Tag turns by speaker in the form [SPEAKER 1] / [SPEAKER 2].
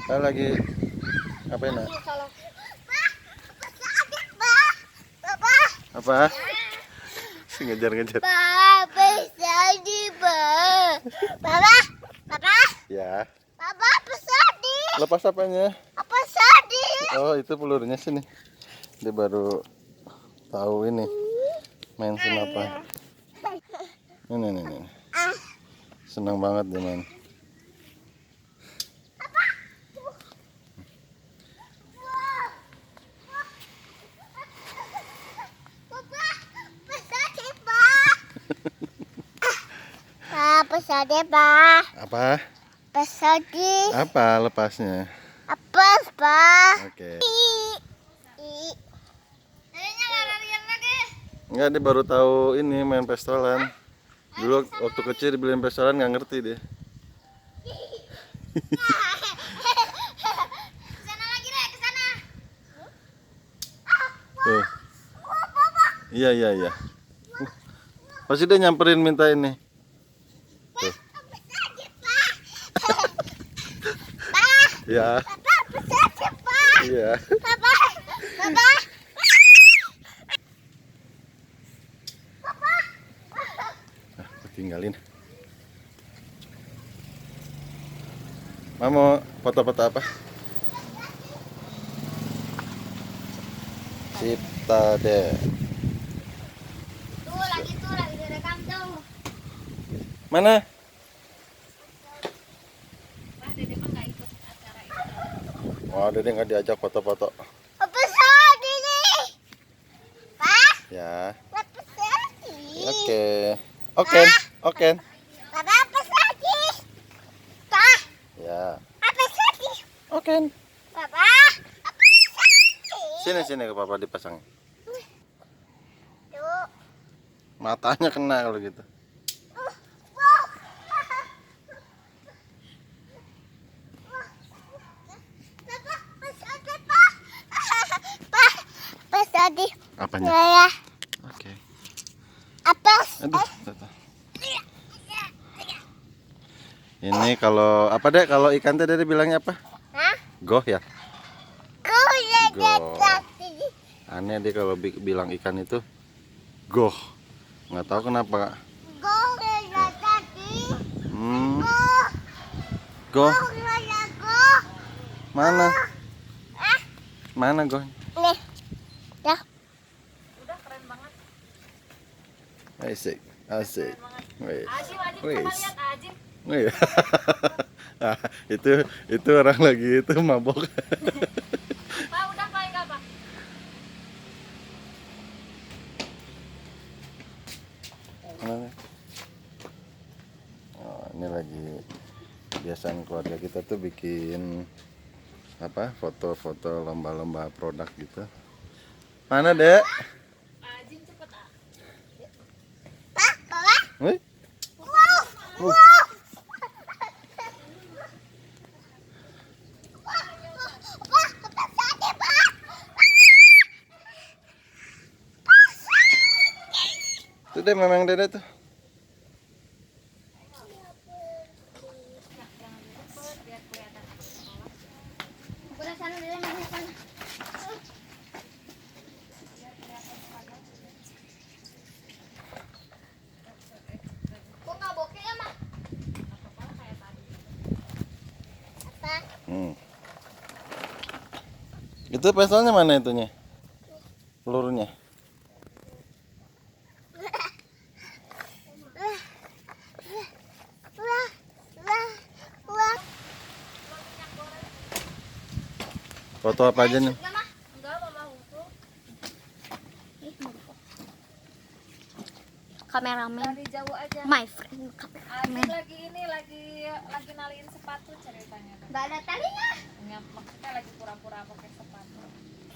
[SPEAKER 1] Saya lagi ngapain nak? Apa? Si ngejar-ngejar.
[SPEAKER 2] Papa sedih, Papa. Papa.
[SPEAKER 1] Ya.
[SPEAKER 2] Papa sedih.
[SPEAKER 1] Lepas apanya?
[SPEAKER 2] Apa sedih?
[SPEAKER 1] Oh itu pelurnya sini. Dia baru tahu ini main sama apa. Ini. Senang banget dia main.
[SPEAKER 2] Pesadih, Pak.
[SPEAKER 1] Apa?
[SPEAKER 2] Pesadih.
[SPEAKER 1] Apa lepasnya?
[SPEAKER 2] Apa, Pak?
[SPEAKER 1] Oke.
[SPEAKER 2] Lagi.
[SPEAKER 1] Enggak, dia baru tahu ini main pestolan. Dulu waktu kecil dibeliin pestolan nggak ngerti dia.
[SPEAKER 2] Kesana lagi deh, kesana.
[SPEAKER 1] Tuh. Iya. Pasti dia nyamperin minta ini. Tuh. Ya.
[SPEAKER 2] Papa, pesadih, Pak.
[SPEAKER 1] Iya.
[SPEAKER 2] Papa.
[SPEAKER 1] Tinggalin. Mau foto-foto apa? Ciptade.
[SPEAKER 2] Tuh lagi direkam tuh.
[SPEAKER 1] Mana? Oh, Dede nggak diajak foto-foto.
[SPEAKER 2] Apa sedih nih? Pak,
[SPEAKER 1] Ya.
[SPEAKER 2] apa sedih?
[SPEAKER 1] Oke.
[SPEAKER 2] Papa, apa sedih? Pak,
[SPEAKER 1] Ya.
[SPEAKER 2] apa sedih?
[SPEAKER 1] Oke.
[SPEAKER 2] Papa, apa sedih?
[SPEAKER 1] Sini ke papa dipasang.
[SPEAKER 2] Tuh.
[SPEAKER 1] Matanya kena kalau gitu.
[SPEAKER 2] Sedih.
[SPEAKER 1] Apanya?
[SPEAKER 2] Ya.
[SPEAKER 1] Oke.
[SPEAKER 2] Apa?
[SPEAKER 1] Aduh. Ini kalau apa dek? Kalau ikan teh Dede bilangnya apa?
[SPEAKER 2] Hah?
[SPEAKER 1] Goh ya.
[SPEAKER 2] Kulit
[SPEAKER 1] Goh.
[SPEAKER 2] kaki.
[SPEAKER 1] Aneh dia kalau bilang ikan itu goh. Nggak tahu kenapa.
[SPEAKER 2] Kulit kaki.
[SPEAKER 1] Hmm.
[SPEAKER 2] Goh.
[SPEAKER 1] Goh.
[SPEAKER 2] Goh.
[SPEAKER 1] Mana? Mana goh?
[SPEAKER 2] Nih. Ya.
[SPEAKER 1] Asik. Wih.
[SPEAKER 3] Ajim, lihat Ajim.
[SPEAKER 1] Wih. Ah, itu orang lagi itu mabok.
[SPEAKER 3] Pak, udah Pak, enggak Pak?
[SPEAKER 1] Mana? Oh, ini lagi kebiasaan keluarga kita tuh bikin apa foto-foto lomba-lomba produk gitu. Mana dek?
[SPEAKER 3] Ajim cepet ah.
[SPEAKER 2] Pak, bawa.
[SPEAKER 1] Wih.
[SPEAKER 2] Wow.
[SPEAKER 1] Itu deh memang dede tuh.
[SPEAKER 3] Biar kelihatan.
[SPEAKER 2] Udah sana dulu mana sana. Kok nggak bokeh ya, Mak? Apa?
[SPEAKER 1] Itu pistolnya mana itunya? Pelurunya.
[SPEAKER 2] Wah.
[SPEAKER 1] Foto apa aja nih?
[SPEAKER 3] Enggak, Mama Hufu.
[SPEAKER 2] Kameramen.
[SPEAKER 3] Dari jauh aja.
[SPEAKER 2] My friend.
[SPEAKER 3] Ajim lagi naliin sepatu ceritanya.
[SPEAKER 2] Nggak ada talinya.
[SPEAKER 3] Maksudnya lagi pura-pura pakai sepatu.